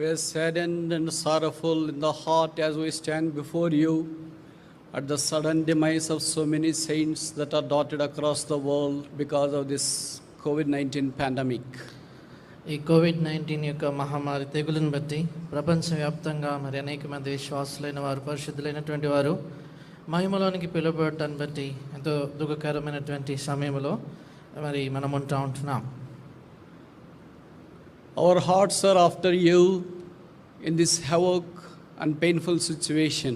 We are saddened and sorrowful in the heart as we stand before you at the sudden demise of so many saints that are dotted across the world because of this COVID-19 pandemic. ఈ COVID-19 యొక్క మహమ్మారి తెగులును బట్టి ప్రపంచవ్యాప్తంగా మరి అనేక మంది విశ్వాసులైన వారు, పరిశుద్ధులైనటువంటి వారు మహిమలోనికి పిలువబడటాన్ని బట్టి ఎంతో దుఃఖకరమైనటువంటి సమయంలో మరి మనం ఉంటున్నాం. Our hearts are after you in this havoc and painful situation.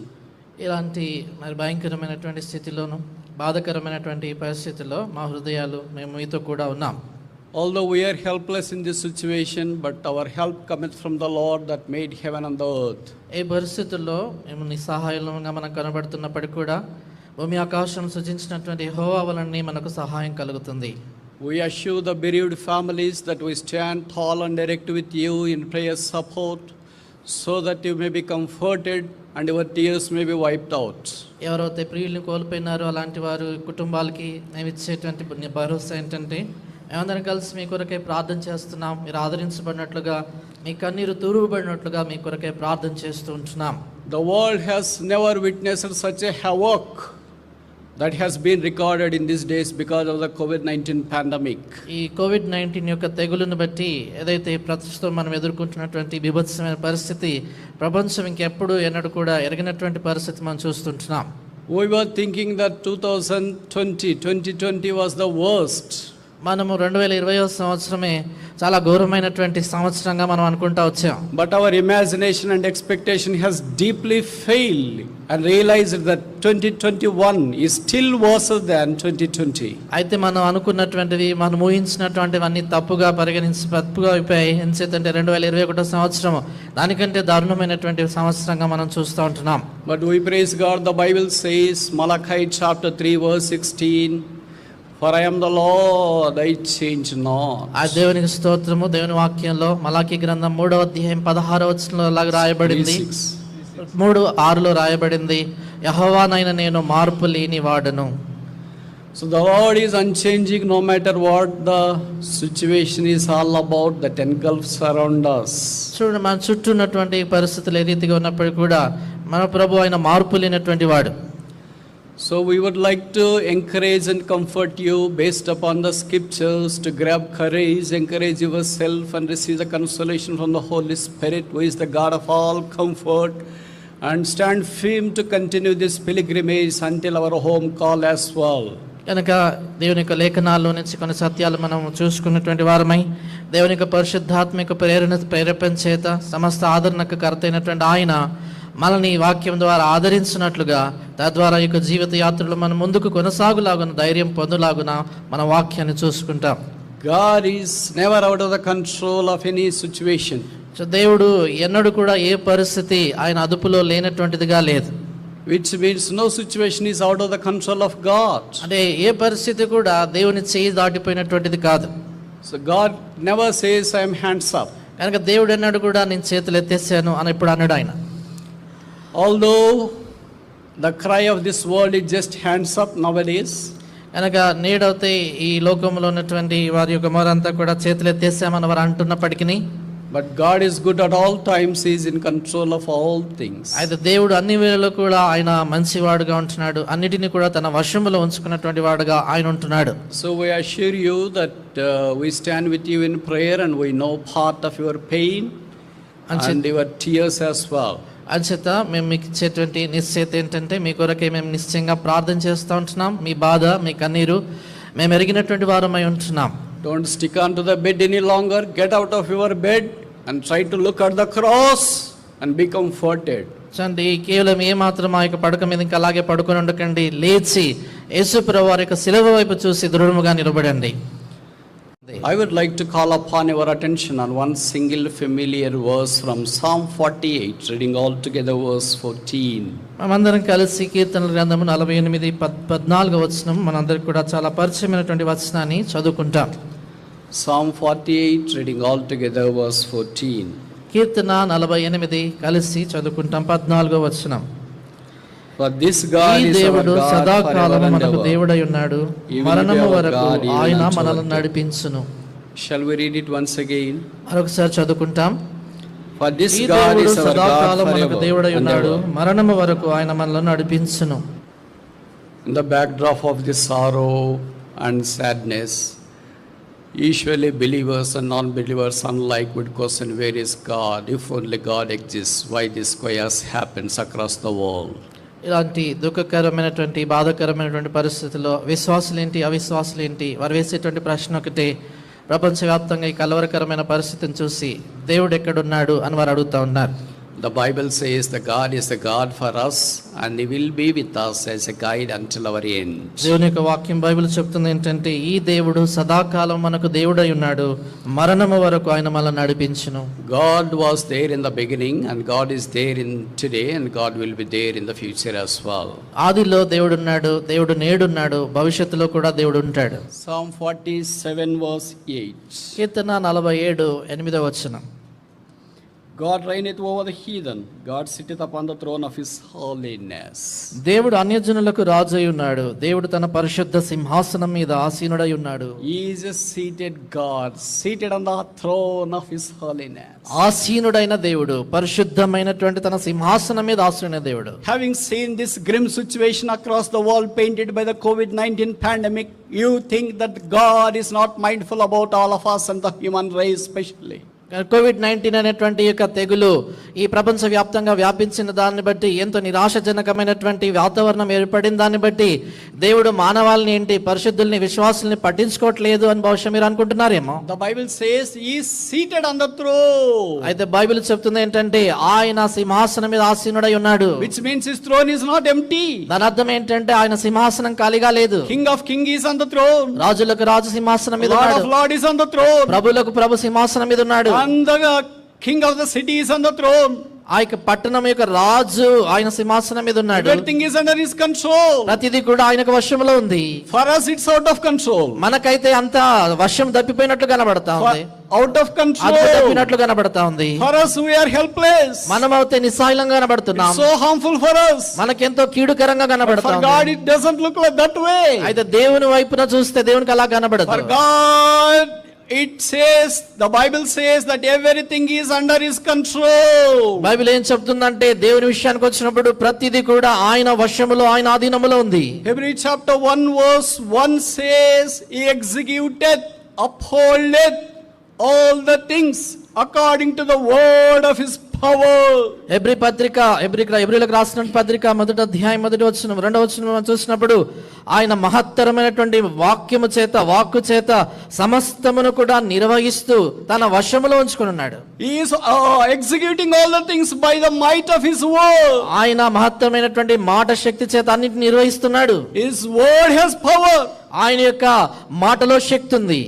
ఇలాంటి మరి భయంకరమైనటువంటి స్థితిలోను, బాధకరమైనటువంటి పరిస్థితుల్లో మా హృదయాలు మేము మీతో కూడా ఉన్నాం. Although we are helpless in this situation, but our help cometh from the Lord that made heaven and the earth. ఈ పరిస్థితుల్లో మేము నిస్సహాయంగా మనం కనబడుతున్నప్పటికీ కూడా భూమి ఆకాశం సృజించినటువంటి యెహోవా వలన మనకు సహాయం కలుగుతుంది. We assure the bereaved families that we stand tall and erect with you in prayer support, so that you may be comforted and your tears may be wiped out. ఎవరైతే ప్రియుల్ని కోల్పోయినారో అలాంటి వారి కుటుంబాలకి మేము ఇచ్చేటువంటి భరోసా ఏంటంటే మేమందరం కలిసి మీ కొరకే ప్రార్థన చేస్తున్నాం. మీరు ఆదరించబడినట్లుగా, మీ కన్నీరు తురువబడినట్లుగా మీ కొరకే ప్రార్థన చేస్తూ ఉంటున్నాం. The world has never witnessed such a havoc that has been recorded in these days because of the COVID-19 pandemic. ఈ కోవిడ్-19 యొక్క తెగులును బట్టి ఏదైతే ప్రస్తుతం మనం ఎదుర్కొంటున్నటువంటి బీభత్సమైన పరిస్థితి ప్రపంచం ఇంకెప్పుడు ఎన్నడూ కూడా ఎరగినటువంటి పరిస్థితి మనం చూస్తుంటున్నాం. We were thinking that 2020 was the worst. మనము 2020 సంవత్సరమే చాలా ఘోరమైనటువంటి సంవత్సరంగా మనం అనుకుంటా వచ్చాం. But our imagination and expectation has deeply failed and realized that 2021 is still worse than 2020. అయితే మనం అనుకున్నటువంటివి, మనం ఊహించినటువంటివన్నీ తప్పుగా అయిపోయాయి. ఎందుచేతంటే 2021 సంవత్సరం దానికంటే దారుణమైనటువంటి సంవత్సరంగా మనం చూస్తూ ఉంటున్నాం. But we praise God. The Bible says, Malachi chapter 3 verse 16, for I am the Lord, I change not. ఆ దేవునికి స్తోత్రము. దేవుని వాక్యంలో మలాకీ గ్రంథం 3వ అధ్యాయం 16వ వచనంలో లాగా రాయబడింది, 3:6లో రాయబడింది, యెహోవానైన నేను మార్పు లేని వాడను. So the Lord is unchanging no matter what the situation is all about that engulfs around us. చూడండి, మన చుట్టూ ఉన్నటువంటి పరిస్థితులు ఏ రీతిగా ఉన్నప్పటికీ కూడా మన ప్రభు ఆయన మార్పు లేనటువంటి వాడు. So we would like to encourage and comfort you based upon the scriptures to grab courage, encourage yourself and receive the consolation from the Holy Spirit, who is the God of all comfort, and stand firm to continue this pilgrimage until our home call as well. కనుక దేవుని యొక్క లేఖనాల్లో నుంచి కొన్ని సత్యాలు మనం చూసుకున్నటువంటి వారమై దేవుని యొక్క పరిశుద్ధాత్మిక ప్రేరేపణ చేత సమస్త ఆదరణకు కర్త అయినటువంటి ఆయన మనల్ని వాక్యం ద్వారా ఆదరించినట్లుగా తద్వారా ఈ యొక్క జీవిత యాత్రలో మనం ముందుకు కొనసాగులాగున, ధైర్యం పొందులాగున మన వాక్యాన్ని చూసుకుంటాం. God is never out of the control of any situation. So దేవుడు ఎన్నడూ కూడా ఏ పరిస్థితి ఆయన అదుపులో లేనటువంటిదిగా లేదు. Which means no situation is out of the control of God. అంటే ఏ పరిస్థితి కూడా దేవుని చేయి దాటిపోయినటువంటిది కాదు. So God never says I am hands up. కనుక దేవుడు ఎన్నడూ కూడా నేను చేతులు ఎత్తేసాను అని ఇప్పుడు అన్నాడు ఆయన. Although the cry of this world is just hands up nowadays, కనుక నేడైతే ఈ లోకంలో ఉన్నటువంటి వారి యొక్క మొరంతా కూడా చేతులు ఎత్తేసామని వారు అంటున్నప్పటికీ, but God is good at all times. He is in control of all things. అయితే దేవుడు అన్ని వేళల్లో కూడా ఆయన మంచివాడుగా ఉంటున్నాడు, అన్నిటిని కూడా తన వశములో ఉంచుకున్నటువంటి వాడుగా ఆయన ఉంటున్నాడు. So we assure you that we stand with you in prayer and we know part of your pain and your tears as well. అంచేత మేము మీకు ఇచ్చేటువంటి నిశ్చయిత ఏంటంటే మీ కొరకే మేము నిశ్చయంగా ప్రార్థన చేస్తూ ఉంటున్నాం. మీ బాధ, మీ కన్నీరు మేము ఎరిగినటువంటి వారమై ఉంటున్నాం. Don't stick on to the bed any longer. Get out of your bed and try to look at the cross and be comforted. చూడండి, కేవలం ఏమాత్రం ఆ యొక్క పడక మీద ఇంకా అలాగే పడుకొని ఉండకండి, లేచి యేసు ప్రభువు వారి యొక్క శిలువ వైపు చూసి దృఢముగా నిలబడండి. I would like to call upon your attention on one single familiar verse from Psalm 48, reading all together verse 14. మనందరం కలిసి కీర్తనల గ్రంథము 48:14 వచనం మనందరికి కూడా చాలా పరిచయమైనటువంటి వచనాన్ని చదువుకుంటాం. Psalm 48, reading all together verse 14. కీర్తన 48 కలిసి చదువుకుంటాం. 14వ వచనం. For this God is our దేవుడు God సదాకాలము forever and మనకు ever. దేవుడై ఉన్నాడు, మరణము వరకు ఆయన మనల్ని నడిపించును. Shall we read it once again? మరొకసారి చదువుకుంటాం. For this ఈ God దేవుడు is our God సదాకాలం మనకు forever దేవుడై and ఉన్నాడు, ever. మరణము వరకు ఆయన మనల్ని నడిపించును. In the backdrop of this sorrow and sadness, usually believers and non-believers alike would question, where is God? If only God exists, why this chaos happens across the world? ఇలాంటి దుఃఖకరమైనటువంటి బాధాకరమైనటువంటి పరిస్థితుల్లో విశ్వాసులేంటి అవిశ్వాసులేంటి వారు వేసేటువంటి ప్రశ్న ఒకటే, ప్రపంచవ్యాప్తంగా ఈ కలవరకరమైన పరిస్థితిని చూసి దేవుడు ఎక్కడున్నాడు అని వారు అడుగుతా ఉన్నారు. The Bible says the God is a God for us and He will be with us as a guide until our end. దేవుని యొక్క వాక్యం బైబిల్ చెప్తుంది ఏంటంటే, ఈ దేవుడు సదాకాలం మనకు దేవుడై ఉన్నాడు, మరణము వరకు ఆయన మనల్ని నడిపించును. God was there in the beginning and God is there in today and God will be there in the future as well. ఆదిలో దేవుడు ఉన్నాడు, దేవుడు నేడున్నాడు, భవిష్యత్తులో కూడా దేవుడు ఉంటాడు. Psalm 47 verse 8. కీర్తన 47:8 వచనం. God reigneth over the heathen, God sitteth upon the throne of His holiness. దేవుడు అన్యజనులకు రాజు అయి ఉన్నాడు, దేవుడు తన పరిశుద్ధ సింహాసనం మీద ఆసీనుడై ఉన్నాడు. He is a seated God, seated on the throne of His holiness. ఆసీనుడైన దేవుడు, పరిశుద్ధమైనటువంటి తన సింహాసనం మీద ఆసీనుడైన దేవుడు. Having seen this grim situation across the world painted by the COVID-19 pandemic, you think that God is not mindful about all of us and the human race especially. COVID-19 అనేటువంటి యొక్క తెగులు ఈ ప్రపంచ వ్యాప్తంగా వ్యాపించిన దాన్ని బట్టి, ఎంతో నిరాశజనకమైనటువంటి వాతావరణం ఏర్పడిన దాన్ని బట్టి దేవుడు మానవాళిని ఏంటి, పరిశుద్ధుల్ని విశ్వాసుల్ని పట్టించుకోవట్లేదు అని బహుశా మీరు అనుకుంటున్నారేమో. The Bible says He is seated on the throne. అయితే బైబిల్ చెప్తుంది ఏంటంటే, ఆయన సింహాసనం మీద ఆసీనుడై ఉన్నాడు. Which means His throne is not empty. దాని అర్థం ఏంటంటే ఆయన సింహాసనం ఖాళీగా లేదు. King of Kings is on the throne. రాజులకు రాజు సింహాసనం మీద Lord ఉన్నాడు. of Lords is on the throne. ప్రభులకు ప్రభు సింహాసనం మీద ఉన్నాడు. And the King of the city is on the throne. ఆ యొక్క పట్టణం యొక్క రాజు ఆయన సింహాసనం మీద ఉన్నాడు. Everything is under His control. ప్రతిదీ కూడా ఆయనకు వశంలో ఉంది. For us it's out of control. మనకైతే అంత వశం తప్పిపోయినట్లు కనబడతా ఉంది, Out of అదుపు control. తప్పినట్లు కనబడతా ఉంది. For us we are helpless. మనమైతే నిస్సాయిలంగా కనబడుతున్నాం, It's so harmful for us. మనకెంతో కీడుకరంగా But కనబడతా for ఉంది. God it doesn't look like that way. అయితే దేవుని వైపున చూస్తే దేవునికి అలా కనబడదు. For God it says, the Bible says that everything is under His control. Bible ఏం చెప్తుందంటే, దేవుని విషయానికి వచ్చినప్పుడు ప్రతిదీ కూడా ఆయన వశములో, ఆయన ఆధీనములో ఉంది. Hebrews chapter 1 verse 1 says, He executeth, upholdeth all the things according to the word of His power. ఎబ్రీలకు రాసిన పత్రిక 1వ అధ్యాయం 1వ వచనం 2వ వచనం చూసినప్పుడు, ఆయన మహత్తరమైనటువంటి వాక్యము చేత, వాక్కు చేత సమస్తమును కూడా నిర్వహిస్తూ తన వశములో ఉంచుకొని ఉన్నాడు. He is executing all the things by the might of His word. ఆయన మహత్తరమైనటువంటి మాట శక్తి చేత అన్నిటిని నిర్వహిస్తున్నాడు. His word has power. ఆయన యొక్క మాటలో శక్తి ఉంది.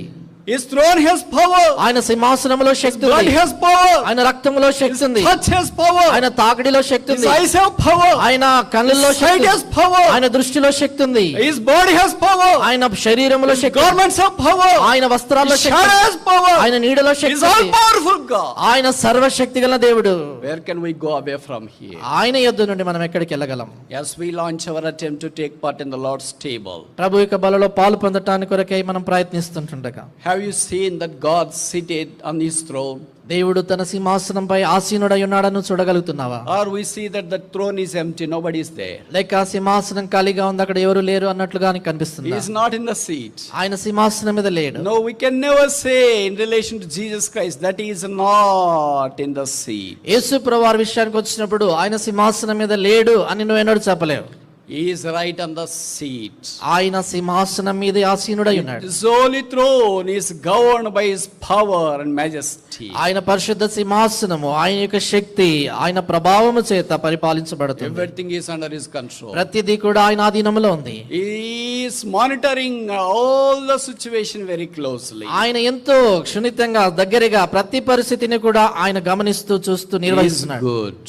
His throne has power. ఆయన సింహాసనములో శక్తి Blood ఉంది. has power. ఆయన రక్తములో శక్తి ఉంది. Touch has power. ఆయన తాకిడిలో శక్తి His ఉంది. eyes have power. ఆయన కళ్ళల్లో His శక్తి sight has ఉంది. power. ఆయన దృష్టిలో శక్తి ఉంది. His body has power. ఆయన శరీరములో His శక్తి ఉంది. garments have power. ఆయన వస్త్రాల్లో His శక్తి shadow ఉంది. has power. ఆయన నీడలో He శక్తి is all ఉంది. powerful God. ఆయన సర్వశక్తి గల దేవుడు. Where can we go away from here? ఆయన యొద్ద నుండి మనం ఎక్కడికి వెళ్ళగలం? As we launch our attempt to take part in the Lord's table, ప్రభు యొక్క బలలో పాలు పొందటానికి కొరకై మనం ప్రయత్నిస్తుంటుండగా, have you seen that God seated on His throne? దేవుడు తన సింహాసనంపై ఆసీనుడై ఉన్నాడని చూడగలుగుతున్నావా? Or we see that the throne is empty, nobody is there. లేక సింహాసనం ఖాళీగా ఉంది, అక్కడ ఎవరు లేరు అన్నట్లుగా నీకు He కనిపిస్తుందా? is not in the seat. ఆయన సింహాసనం మీద లేడు. No, we can never say in relation to Jesus Christ that He is not in the seat. యేసు ప్రభువారి విషయానికి వచ్చినప్పుడు ఆయన సింహాసనం మీద లేడు అని నువ్వు ఎన్నడూ చెప్పలేవు. He is right on the seat. ఆయన సింహాసనం మీద ఆసీనుడై ఉన్నాడు. His holy throne is governed by His power and majesty. ఆయన పరిశుద్ధ సింహాసనము, ఆయన యొక్క శక్తి, ఆయన ప్రభావము చేత పరిపాలించబడుతుంది. Everything is under His control. ప్రతిదీ కూడా ఆయన ఆధీనంలో ఉంది. He is monitoring all the situation very closely. ఆయన ఎంతో క్షుణితంగా, దగ్గరగా ప్రతి పరిస్థితిని కూడా ఆయన గమనిస్తూ చూస్తూ He is నిర్వహిస్తున్నాడు. good.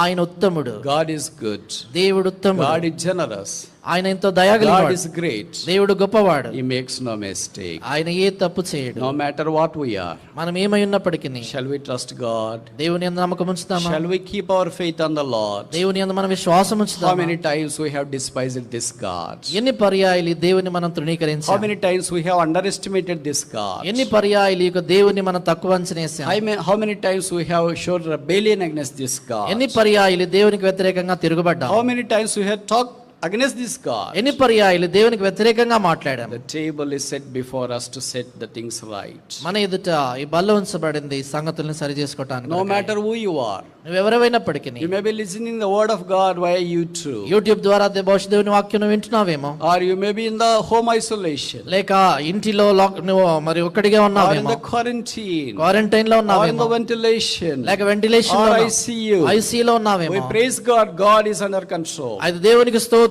ఆయన ఉత్తముడు. God is good. దేవుడు ఉత్తముడు. God is generous. ఆయన ఎంతో God దయాగలిగినవాడు. is great. దేవుడు గొప్పవాడు. He makes no mistake. ఆయన ఏ తప్పు చేయడు. No matter what we are. మనం ఏమై ఉన్నప్పటికీ Shall we trust God? దేవుని యందు నమ్మకం ఉంచుతామా? Shall we keep our faith on the Lord? దేవుని యందు మనం విశ్వాసం How ఉంచుతామా? many times we have despised this God? ఎన్ని పర్యాయాలు ఈ దేవుని మనం How తృణీకరించాం? many times we have underestimated this God? ఎన్ని పర్యాయాలు ఈ యొక్క దేవుని మనం తక్కువ అంచనేసాం? How many times we have shown rebellion against this God? ఎన్ని పర్యాయాలు దేవునికి వ్యతిరేకంగా తిరుగుబడ్డాం? How many times we have talked against this God? ఎన్ని పర్యాయాలు దేవునికి వ్యతిరేకంగా మాట్లాడాం? The table is set before us to set the things right. మన ఎదుట ఈ బల్ల ఉంచబడింది ఈ సంగతుల్ని సరి చేసుకోవటానికి. No matter who you are, నువ్వెవరైనప్పటికీ you may be listening the word of God via YouTube, YouTube ద్వారా బహుశా దేవుని వాక్యం వింటున్నావేమో, or you may be in the home isolation, లేక ఇంటిలో నువ్వు మరి ఒక్కడిగా or in ఉన్నావేమో, the quarantine, క్వారంటైన్ లో or in ఉన్నావేమో, the ventilation, లేక వెంటిలేషన్ or లో ICU. ఐసీలో ఉన్నావేమో. We praise God. God is under control. అయితే దేవునికి స్తోత్రము,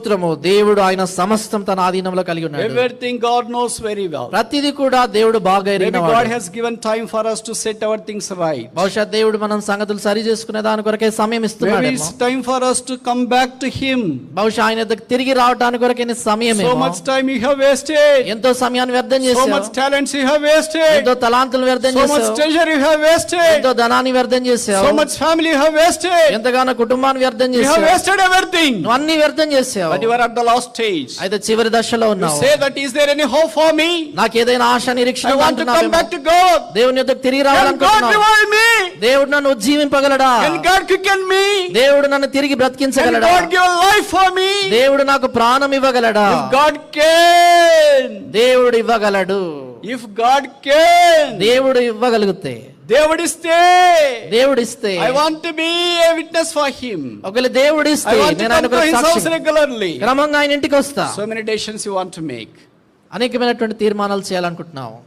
దేవుడు ఆయన సమస్తం తన ఆధీనంలో కలిగి ఉన్నాడు. Everything God knows very well. ప్రతిదీ కూడా దేవుడు బాగా Maybe ఎరిగినవాడు. God has given time for us to set our things right. బహుశా దేవుడు మనం సంగతులు సరి చేసుకునే దాని కొరకే సమయం Maybe ఇస్తున్నాడు. it's time for us to come back to Him. బహుశా ఆయన దగ్గరికి తిరిగి రావడానికి కొరకే నీ సమయం. So much time you have wasted. ఎంతో సమయాన్ని వ్యర్థం So చేశావు. much talents you have wasted. ఎంతో తలాంతులు వ్యర్థం So much చేశావు. treasure you have wasted. ఎంతో ధనాన్ని వ్యర్థం చేశావు. So much family you have wasted. ఎంతగానో కుటుంబాన్ని వ్యర్థం You have చేశావు. wasted everything. నువ్వు అన్ని వ్యర్థం చేశావు. But you are at the last stage. అయితే చివరి దశలో You ఉన్నావు. say that is there any hope for me? నాకు ఏదైనా ఆశ నిరీక్షణ I want to come back to God. దేవుని యొద్దకు తిరిగి Can God రావాలనుకుంటున్నావు. revive me? దేవుడు నన్ను ఉజ్జీవింపగలడా? Can God quicken me? దేవుడు నన్ను తిరిగి Can బ్రతికించగలడా? God give a life for me? దేవుడు నాకు ప్రాణం ఇవ్వగలడా? If God can. దేవుడు ఇవ్వగలడు. If God can. దేవుడు ఇవ్వగలిగితే, దేవుడిస్తే. దేవుడిస్తే, I want to be a witness for Him. ఒకవేళ దేవుడిస్తే I want to నేను ఆయన come to His కొరకు house సాక్షి regularly. క్రమంగా ఆయన ఇంటికి వస్తా. So many decisions you want to make. అనేకమైనటువంటి తీర్మానాలు చేయాలనుకుంటున్నావు.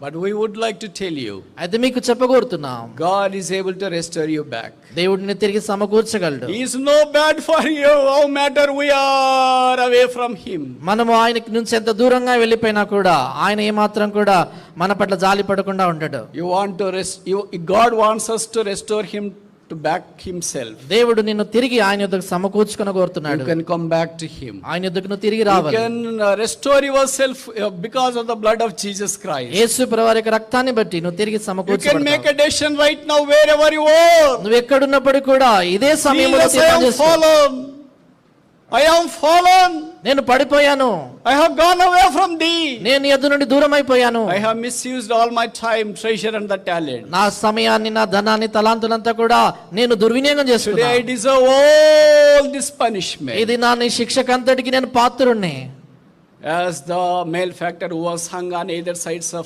But we would like to tell you, అయితే మీకు చెప్పగోరుతున్నాం, God is able to restore you back. దేవుడిని తిరిగి సమకూర్చగలడు. He is no bad for you, no matter we are away from Him. మనము ఆయన నుంచి ఎంత దూరంగా వెళ్ళిపోయినా కూడా ఆయన ఏమాత్రం కూడా మన పట్ల జాలి పడకుండా ఉండడు. You want to God wants us to restore Him to back Himself. దేవుడు నిన్ను తిరిగి ఆయన యొద్దకు సమకూర్చుకొని కోరుతున్నాడు. You can come back to Him. ఆయన యొద్దకు నువ్వు తిరిగి You రావాలి. can restore yourself because of the blood of Jesus Christ. యేసు ప్రభువారి యొక్క రక్తాన్ని బట్టి నువ్వు తిరిగి You can make సమకూర్చబడతావు. a decision right now wherever you are. నువ్వు ఎక్కడున్నప్పటికీ కూడా ఇదే సమయంలో Jesus, I తీర్మానం am చేసుకో. fallen. I am fallen. నేను పడిపోయాను, I have gone away from Thee. నేను నీ యొద్ద నుండి దూరం అయిపోయాను. I have misused all my time, treasure and the talent. నా సమయాన్ని, నా ధనాన్ని, తలాంతులంతా కూడా నేను దుర్వినియోగం Today I చేసుకున్నాను. deserve all this punishment. ఇది నా నీ శిక్షకంతటికి నేను పాత్రుణ్ణి. As the malefactor who was hung on either sides of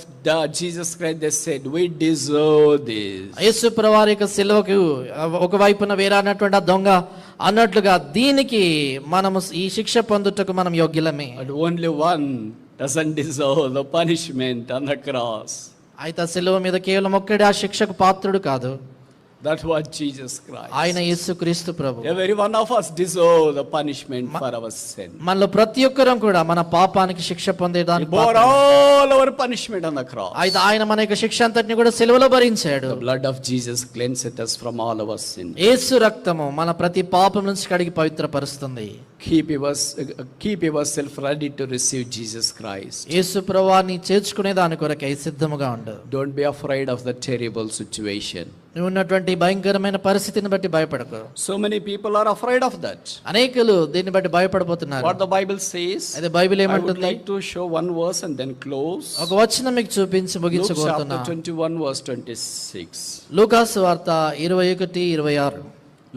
Jesus Christ, they said, we deserve this. యేసు ప్రభువారి యొక్క శిలువకు ఒకవైపున వేరానటువంటి ఆ దొంగ అన్నట్లుగా దీనికి మనము ఈ శిక్ష పొందుటకు మనం యోగ్యులమే. But only one doesn't deserve the punishment on the cross. అయితే ఆ శిలువ మీద కేవలం ఒక్కడే ఆ శిక్షకు పాత్రుడు కాదు. That was Jesus Christ. ఆయన యేసుక్రీస్తు ప్రభు. Every one of us deserve the punishment for our sin. మనలో ప్రతి ఒక్కరం కూడా మన పాపానికి శిక్ష He పొందేదానికి bore పాత్రులం. all our punishment on the cross. అయితే ఆయన మన యొక్క శిక్ష అంతటిని కూడా సిలువలో భరించాడు. The blood of Jesus cleanseth us from all our sin. యేసు రక్తము మన ప్రతి పాపం నుంచి కడిగి పవిత్రపరుస్తుంది. Keep yourself ready to receive Jesus Christ. యేసు ప్రభువాన్ని చేర్చుకునే దాని కొరకై సిద్ధముగా ఉండు. Don't be afraid of the terrible situation. నువ్వు ఉన్నటువంటి భయంకరమైన పరిస్థితిని బట్టి భయపడకు. So many people are afraid of that. అనేకులు దీన్ని బట్టి భయపడిపోతున్నారు. What the Bible says, అయితే బైబిల్ I would ఏమంటుంది? like to show one verse and then close. ఒక వచనం మీకు చూపించి Luke ముగించబోతున్నా. chapter 21 verse 26. లూకాసు వార్త 21:26.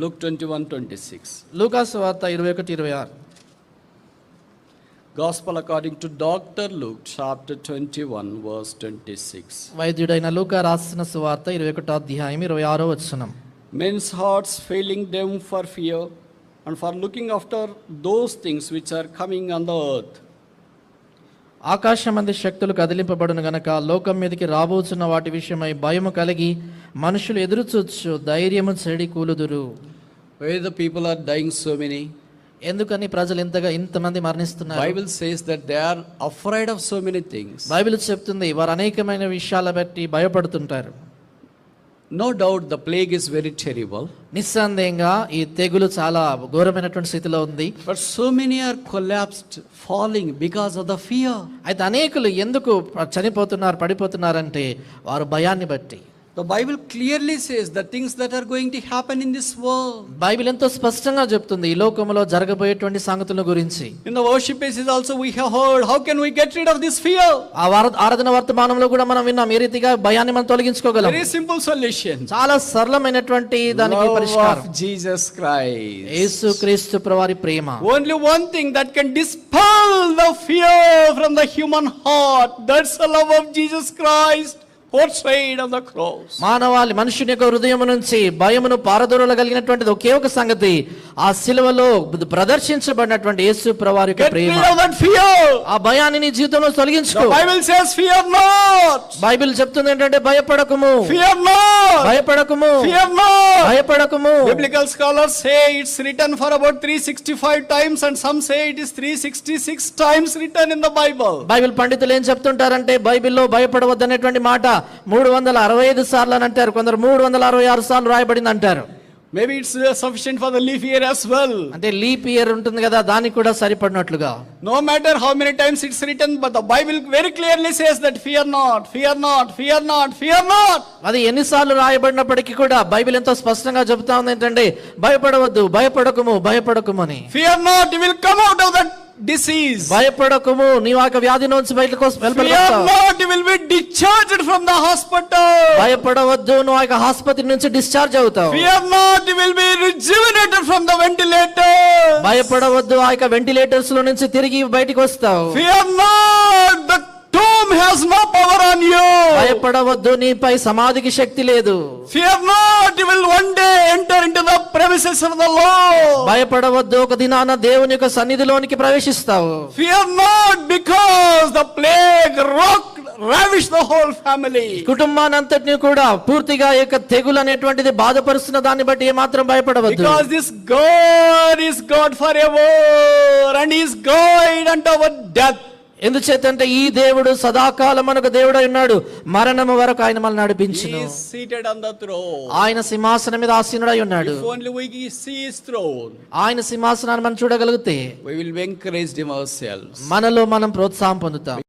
Luke 21:26. లూకాసు వార్త 21:26. Gospel according to Dr. Luke chapter 21 verse 26. వైద్యుడైన లూకా రాసిన సువార్త 21వ అధ్యాయం 26వ వచనం. Men's hearts failing them for fear and for looking after those things which are coming on the earth. ఆకాశమంది శక్తులు కదిలింపబడును గనక లోకం మీదకి రాబోచున్న వాటి విషయమై భయము కలిగి మనుషులు ఎదురుచూచు ధైర్యము చెడి కూలుదురు. Why the people are dying so many? ఎందుకని ప్రజలు ఇంతమంది మరణిస్తున్నారు? Bible says that they are afraid of so many things. Bible చెప్తుంది వారు అనేకమైన విషయాల బట్టి భయపడుతుంటారు. No doubt the plague is very terrible, నిస్సందేహంగా ఈ తెగులు చాలా ఘోరమైనటువంటి స్థితిలో ఉంది. but so many are collapsed, falling because of the fear. అయితే అనేకులు ఎందుకు చనిపోతున్నారు, పడిపోతున్నారంటే వారు భయాన్ని బట్టి. The Bible clearly says the things that are going to happen in this world. Bible ఎంతో స్పష్టంగా చెప్తుంది ఈ లోకంలో జరగబోయేటువంటి సంగతుల గురించి. In the worship places also we have heard, how can we get rid of this fear? ఆ ఆరాధన వర్తమానంలో కూడా మనం విన్నాం, ఏ రీతిగా భయాన్ని మనం తొలగించుకోగలం. Very simple solution. చాలా సరళమైనటువంటి దానికి Love పరిష్కారం of Jesus Christ. యేసుక్రీస్తు ప్రభువారి ప్రేమ. Only one thing that can dispel the fear from the human heart, that's the love of Jesus Christ portrayed on the cross. మానవాళి మనుషుని యొక్క హృదయం నుంచి భయమును పారదోలగలిగినటువంటిది ఒకే ఒక సంగతి, ఆ సిలువలో ప్రదర్శించబడినటువంటి యేసు ప్రభువారి యొక్క Get Prema. rid of that fear. ఆ భయాన్ని నీ జీవితంలో తొలగించుకో. The Bible says fear not. Bible చెప్తుంది ఏంటంటే భయపడకుము, Fear not. భయపడకుము, Fear not. భయపడకుము. Biblical scholars say it's written for about 365 times and some say it is 366 times written in the Bible. Bible పండితులు ఏం చెప్తుంటారంటే బైబిల్లో భయపడవద్దనేటువంటి మాట 365 సార్లు అని అంటారు, కొందరు 366 సార్లు రాయబడింది అంటారు. Maybe it's sufficient for the leap year as well. అంటే లీప్ ఇయర్ ఉంటుంది కదా, దానికి కూడా సరిపడినట్లుగా. No matter how many times it's written, but the Bible very clearly says that fear not, fear not, fear not, fear not. అది ఎన్నిసార్లు రాయబడినప్పటికీ కూడా Bible ఎంతో స్పష్టంగా చెబుతా ఉంది ఏంటంటే భయపడవద్దు, భయపడకుము, భయపడకుము అని. Fear not, you will come out of that disease. భయపడకుము, నీ యొక్క వ్యాధి నుంచి బయటకు Fear not, you will be discharged from the hospital. భయపడవద్దు, నువ్వు ఆ యొక్క ఆసుపత్రి నుంచి డిశ్చార్జ్ అవుతావు. Fear not, you will be rejuvenated from the ventilator. భయపడవద్దు, ఆ యొక్క వెంటిలేటర్స్ లో నుంచి తిరిగి బయటికి వస్తావు. Fear not, the tomb has no power on you. భయపడవద్దు, నీపై సమాధికి శక్తి లేదు. Fear not, you will one day enter into the premises of the Lord. భయపడవద్దు, ఒక దినాన దేవుని యొక్క సన్నిధిలోనికి ప్రవేశిస్తావు. Fear not, because the plague ravished the whole family. కుటుంబానంతటిని కూడా పూర్తిగా ఈ యొక్క తెగులు అనేటువంటిది బాధపరుస్తున్న దాన్ని బట్టి ఏమాత్రం భయపడవద్దు. Because this God is God forever and he is God unto our death. ఎందుచేతంటే ఈ దేవుడు సదాకాలం మనకు దేవుడై ఉన్నాడు, మరణము వరకు ఆయన మనల్ని నడిపించును. He is seated on the throne. ఆయన సింహాసనం మీద ఆసీనుడై ఉన్నాడు. If only we see his throne, ఆయన సింహాసనాన్ని మనం చూడగలిగితే we will be encouraged in ourselves. మనలో మనం ప్రోత్సాహం పొందుతాం.